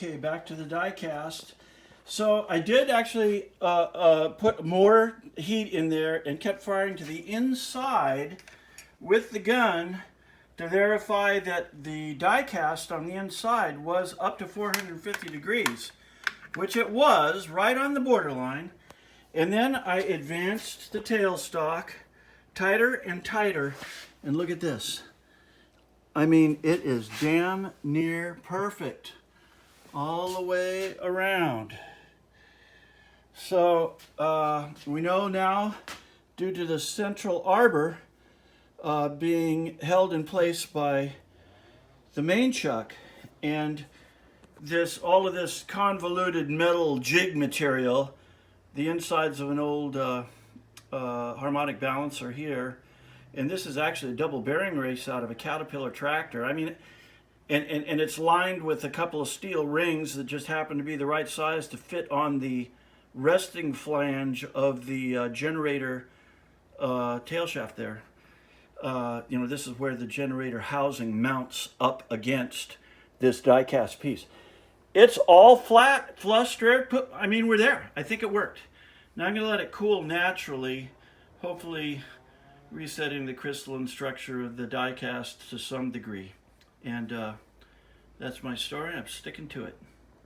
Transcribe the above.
Okay, back to the die cast. So I did actually put more heat in there and kept firing to the inside with the gun to verify that the die cast on the inside was up to 450 degrees, which it was, right on the borderline. And then I advanced the tailstock tighter and tighter, and look at this. I mean, it is damn near perfect all the way around. So we know now, due to the central arbor being held in place by the main chuck and all of this convoluted metal jig material, the insides of an old harmonic balancer here, and this is actually a double bearing race out of a Caterpillar tractor. I mean, and it's lined with a couple of steel rings that just happen to be the right size to fit on the resting flange of the generator tail shaft there. This is where the generator housing mounts up against this die cast piece. It's all flat, flush, I mean, we're there. I think it worked. Now I'm going to let it cool naturally, hopefully resetting the crystalline structure of the die cast to some degree. And that's my story. I'm sticking to it.